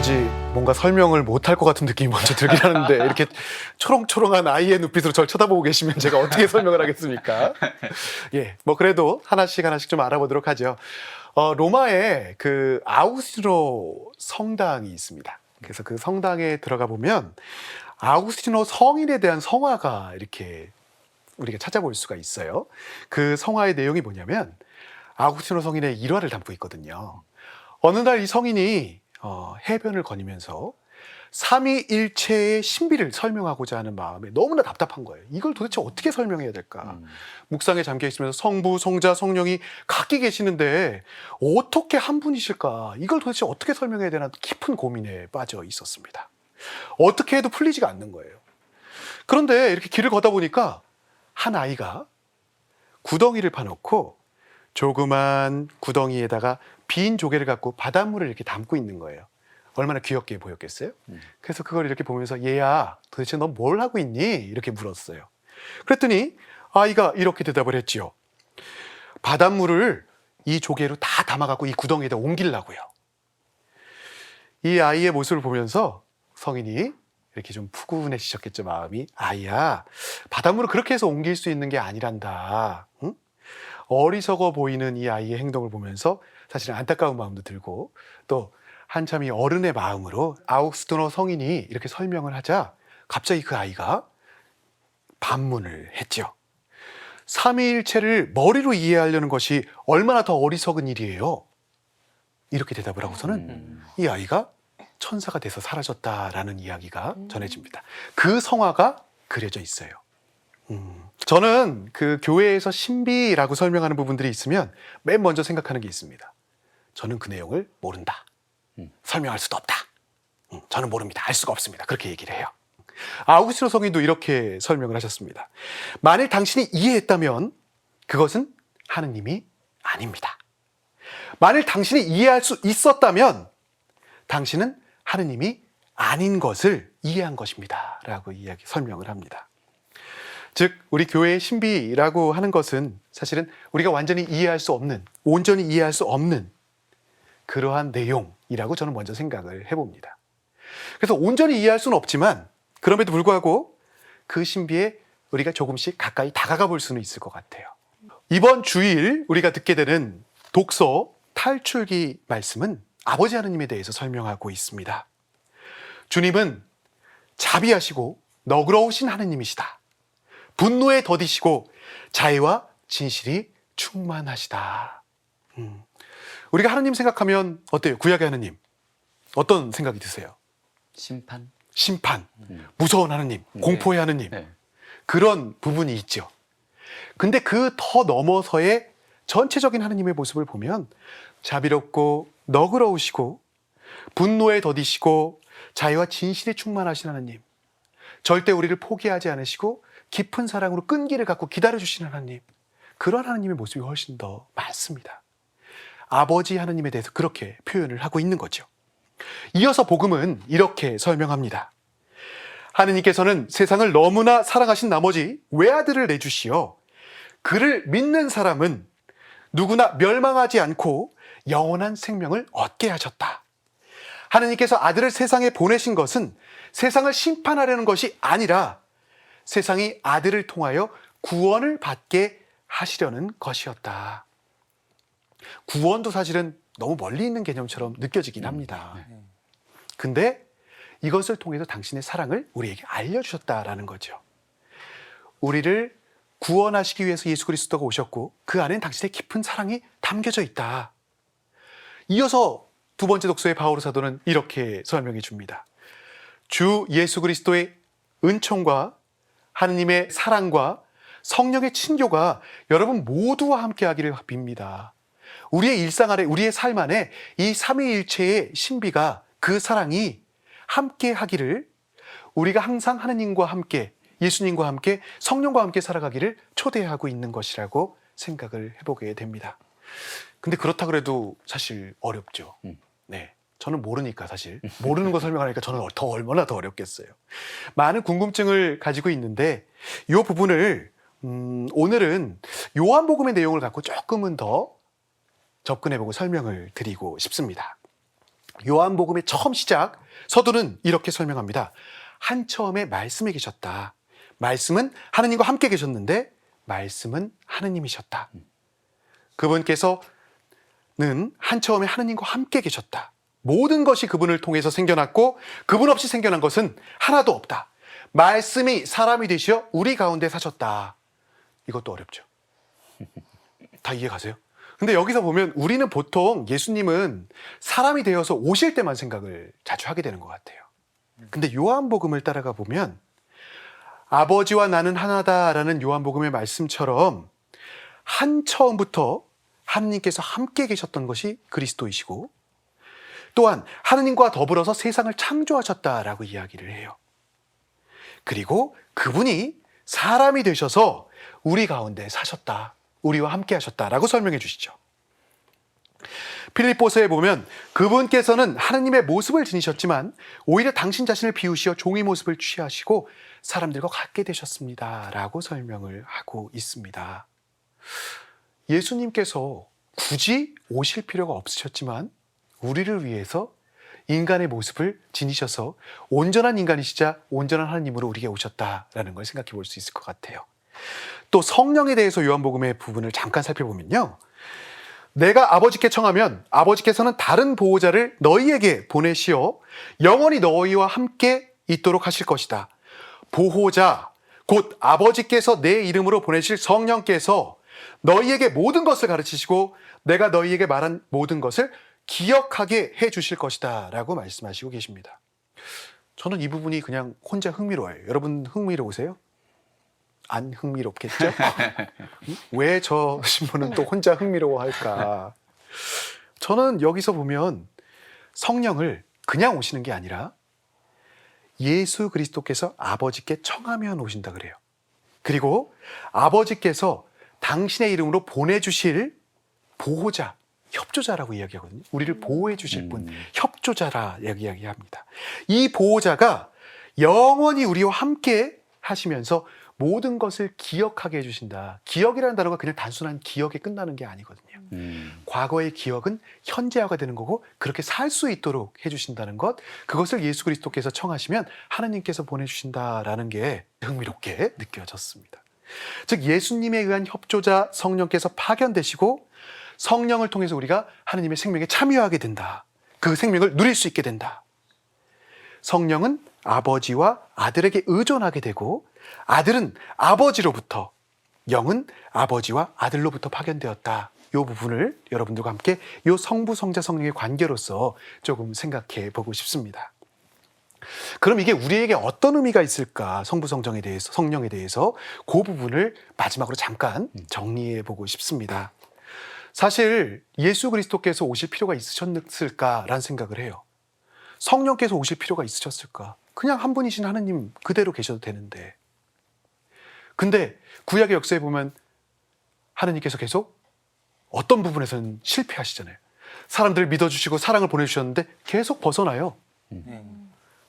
왠지 뭔가 설명을 못할 것 같은 느낌이 먼저 들긴 하는데 이렇게 초롱초롱한 아이의 눈빛으로 저를 쳐다보고 계시면 제가 어떻게 설명을 하겠습니까? 예, 뭐 그래도 하나씩 좀 알아보도록 하죠. 로마에 그 아우구스티노 성당이 있습니다. 그래서 그 성당에 들어가 보면 아우구스티노 성인에 대한 성화가 이렇게 우리가 찾아볼 수가 있어요. 그 성화의 내용이 뭐냐면 아우구스티노 성인의 일화를 담고 있거든요. 어느 날 이 성인이 해변을 거니면서 삼위일체의 신비를 설명하고자 하는 마음에 너무나 답답한 거예요. 이걸 도대체 어떻게 설명해야 될까? 묵상에 잠겨 있으면서 성부, 성자, 성령이 각기 계시는데 어떻게 한 분이실까? 이걸 도대체 어떻게 설명해야 되나 깊은 고민에 빠져 있었습니다. 어떻게 해도 풀리지가 않는 거예요. 그런데 이렇게 길을 걷다 보니까 한 아이가 구덩이를 파놓고 조그만 구덩이에다가 빈 조개를 갖고 바닷물을 이렇게 담고 있는 거예요. 얼마나 귀엽게 보였겠어요? 그래서 그걸 이렇게 보면서 얘야 도대체 넌 뭘 하고 있니? 이렇게 물었어요. 그랬더니 아이가 이렇게 대답을 했지요. 바닷물을 이 조개로 다 담아갖고 이 구덩이에다 옮기려고요. 이 아이의 모습을 보면서 성인이 이렇게 좀 푸근해지셨겠죠, 마음이. 아이야, 바닷물을 그렇게 해서 옮길 수 있는 게 아니란다. 응? 어리석어 보이는 이 아이의 행동을 보면서 사실은 안타까운 마음도 들고 또 한참 이 어른의 마음으로 아우구스티노 성인이 이렇게 설명을 하자 갑자기 그 아이가 반문을 했죠. 삼위일체를 머리로 이해하려는 것이 얼마나 더 어리석은 일이에요. 이렇게 대답을 하고서는 이 아이가 천사가 돼서 사라졌다라는 이야기가 전해집니다. 그 성화가 그려져 있어요. 저는 그 교회에서 신비라고 설명하는 부분들이 있으면 맨 먼저 생각하는 게 있습니다. 저는 그 내용을 모른다. 설명할 수도 없다. 저는 모릅니다. 알 수가 없습니다. 그렇게 얘기를 해요. 아우구스티노 성인도 이렇게 설명을 하셨습니다. 만일 당신이 이해했다면 그것은 하느님이 아닙니다. 만일 당신이 이해할 수 있었다면 당신은 하느님이 아닌 것을 이해한 것입니다. 라고 설명을 합니다. 즉 우리 교회의 신비라고 하는 것은 사실은 우리가 완전히 이해할 수 없는, 온전히 이해할 수 없는 그러한 내용이라고 저는 먼저 생각을 해봅니다. 그래서 온전히 이해할 수는 없지만 그럼에도 불구하고 그 신비에 우리가 조금씩 가까이 다가가 볼 수는 있을 것 같아요. 이번 주일 우리가 듣게 되는 독서 탈출기 말씀은 아버지 하느님에 대해서 설명하고 있습니다. 주님은 자비하시고 너그러우신 하느님이시다. 분노에 더디시고 자애와 진실이 충만하시다. 우리가 하느님 생각하면 어때요? 구약의 하느님 어떤 생각이 드세요? 심판, 무서운 하느님, 공포의 하느님. 네. 그런 부분이 있죠. 근데 그 더 넘어서의 전체적인 하느님의 모습을 보면 자비롭고 너그러우시고 분노에 더디시고 자애와 진실이 충만하신 하느님, 절대 우리를 포기하지 않으시고 깊은 사랑으로 끈기를 갖고 기다려주시는 하나님, 그런 하나님의 모습이 훨씬 더 많습니다. 아버지 하나님에 대해서 그렇게 표현을 하고 있는 거죠. 이어서 복음은 이렇게 설명합니다. 하느님께서는 세상을 너무나 사랑하신 나머지 외아들을 내주시어 그를 믿는 사람은 누구나 멸망하지 않고 영원한 생명을 얻게 하셨다. 하느님께서 아들을 세상에 보내신 것은 세상을 심판하려는 것이 아니라 세상이 아들을 통하여 구원을 받게 하시려는 것이었다. 구원도 사실은 너무 멀리 있는 개념처럼 느껴지긴 합니다. 근데 이것을 통해서 당신의 사랑을 우리에게 알려주셨다라는 거죠. 우리를 구원하시기 위해서 예수 그리스도가 오셨고 그 안엔 당신의 깊은 사랑이 담겨져 있다. 이어서 두 번째 독서의 바오로 사도는 이렇게 설명해 줍니다. 주 예수 그리스도의 은총과 하느님의 사랑과 성령의 친교가 여러분 모두와 함께 하기를 빕니다. 우리의 일상 안에, 우리의 삶 안에 이 삼위일체의 신비가, 그 사랑이 함께 하기를, 우리가 항상 하느님과 함께, 예수님과 함께, 성령과 함께 살아가기를 초대하고 있는 것이라고 생각을 해보게 됩니다. 근데 그렇다 그래도 사실 어렵죠. 네, 저는 모르니까 사실 모르는 거 설명하니까 저는 얼마나 더 어렵겠어요. 많은 궁금증을 가지고 있는데 이 부분을 오늘은 요한복음의 내용을 갖고 조금은 더 접근해보고 설명을 드리고 싶습니다. 요한복음의 처음 시작 서두는 이렇게 설명합니다. 한 처음에 말씀에 계셨다. 말씀은 하느님과 함께 계셨는데 말씀은 하느님이셨다. 그분께서는 한 처음에 하느님과 함께 계셨다. 모든 것이 그분을 통해서 생겨났고 그분 없이 생겨난 것은 하나도 없다. 말씀이 사람이 되시어 우리 가운데 사셨다. 이것도 어렵죠. 다 이해가세요? 근데 여기서 보면 우리는 보통 예수님은 사람이 되어서 오실 때만 생각을 자주 하게 되는 것 같아요. 근데 요한복음을 따라가 보면 아버지와 나는 하나다라는 요한복음의 말씀처럼 한 처음부터 하느님께서 함께 계셨던 것이 그리스도이시고 또한 하느님과 더불어서 세상을 창조하셨다라고 이야기를 해요. 그리고 그분이 사람이 되셔서 우리 가운데 사셨다. 우리와 함께 하셨다라고 설명해 주시죠. 필립보서에 보면 그분께서는 하느님의 모습을 지니셨지만 오히려 당신 자신을 비우시어 종의 모습을 취하시고 사람들과 같게 되셨습니다. 라고 설명을 하고 있습니다. 예수님께서 굳이 오실 필요가 없으셨지만 우리를 위해서 인간의 모습을 지니셔서 온전한 인간이시자 온전한 하나님으로 우리에게 오셨다라는 걸 생각해 볼 수 있을 것 같아요. 또 성령에 대해서 요한복음의 부분을 잠깐 살펴보면요. 내가 아버지께 청하면 아버지께서는 다른 보호자를 너희에게 보내시어 영원히 너희와 함께 있도록 하실 것이다. 보호자, 곧 아버지께서 내 이름으로 보내실 성령께서 너희에게 모든 것을 가르치시고 내가 너희에게 말한 모든 것을 기억하게 해 주실 것이다 라고 말씀하시고 계십니다. 저는 이 부분이 그냥 혼자 흥미로워요. 여러분 흥미로우세요? 안 흥미롭겠죠? 왜 저 신부는 또 혼자 흥미로워할까? 저는 여기서 보면 성령을 그냥 오시는 게 아니라 예수 그리스도께서 아버지께 청하면 오신다 그래요. 그리고 아버지께서 당신의 이름으로 보내주실 보호자, 협조자라고 이야기하거든요. 우리를 보호해 주실 분, 협조자라 이야기합니다. 이 보호자가 영원히 우리와 함께 하시면서 모든 것을 기억하게 해주신다. 기억이라는 단어가 그냥 단순한 기억에 끝나는 게 아니거든요. 과거의 기억은 현재화가 되는 거고 그렇게 살 수 있도록 해주신다는 것, 그것을 예수 그리스도께서 청하시면 하나님께서 보내주신다라는 게 흥미롭게 느껴졌습니다. 즉 예수님에 의한 협조자 성령께서 파견되시고 성령을 통해서 우리가 하나님의 생명에 참여하게 된다. 그 생명을 누릴 수 있게 된다. 성령은 아버지와 아들에게 의존하게 되고 아들은 아버지로부터, 영은 아버지와 아들로부터 파견되었다. 이 부분을 여러분들과 함께 이 성부, 성자, 성령의 관계로서 조금 생각해 보고 싶습니다. 그럼 이게 우리에게 어떤 의미가 있을까? 성부, 성령에 대해서 그 부분을 마지막으로 잠깐 정리해 보고 싶습니다. 사실 예수 그리스도께서 오실 필요가 있으셨을까라는 생각을 해요. 성령께서 오실 필요가 있으셨을까? 그냥 한 분이신 하느님 그대로 계셔도 되는데. 근데 구약의 역사에 보면 하느님께서 계속 어떤 부분에서는 실패하시잖아요. 사람들을 믿어주시고 사랑을 보내주셨는데 계속 벗어나요.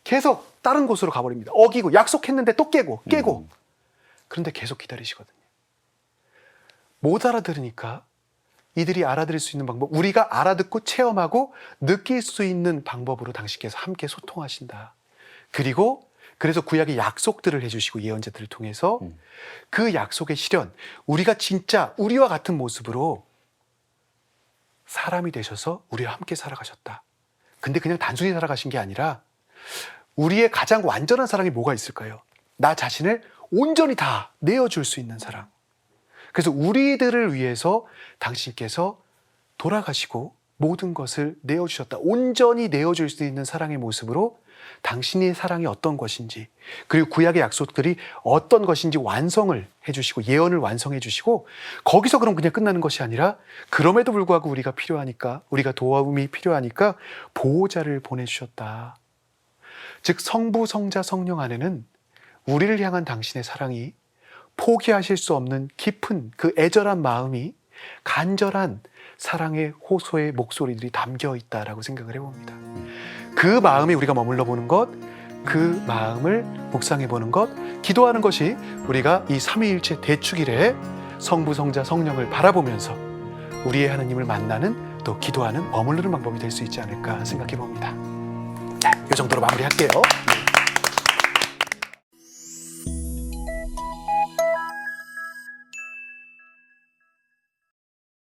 계속 다른 곳으로 가버립니다. 어기고 약속했는데 또 깨고 그런데 계속 기다리시거든요. 못 알아들으니까 이들이 알아들을 수 있는 방법, 우리가 알아듣고 체험하고 느낄 수 있는 방법으로 당신께서 함께 소통하신다. 그리고 그래서 구약의 약속들을 해주시고 예언자들을 통해서 그 약속의 실현, 우리가 진짜 우리와 같은 모습으로 사람이 되셔서 우리와 함께 살아가셨다. 근데 그냥 단순히 살아가신 게 아니라 우리의 가장 완전한 사랑이 뭐가 있을까요? 나 자신을 온전히 다 내어줄 수 있는 사랑. 그래서 우리들을 위해서 당신께서 돌아가시고 모든 것을 내어주셨다. 온전히 내어줄 수 있는 사랑의 모습으로 당신의 사랑이 어떤 것인지, 그리고 구약의 약속들이 어떤 것인지 완성을 해주시고 예언을 완성해 주시고, 거기서 그럼 그냥 끝나는 것이 아니라 그럼에도 불구하고 우리가 필요하니까, 우리가 도움이 필요하니까 보호자를 보내주셨다. 즉 성부, 성자, 성령 안에는 우리를 향한 당신의 사랑이 포기하실 수 없는 깊은 그 애절한 마음이, 간절한 사랑의 호소의 목소리들이 담겨 있다라고 생각을 해봅니다. 그 마음에 우리가 머물러 보는 것, 그 마음을 묵상해 보는 것, 기도하는 것이 우리가 이 삼위일체 대축일에 성부, 성자, 성령을 바라보면서 우리의 하나님을 만나는 또 기도하는 머무르는 방법이 될 수 있지 않을까 생각해 봅니다. 이 정도로 마무리할게요.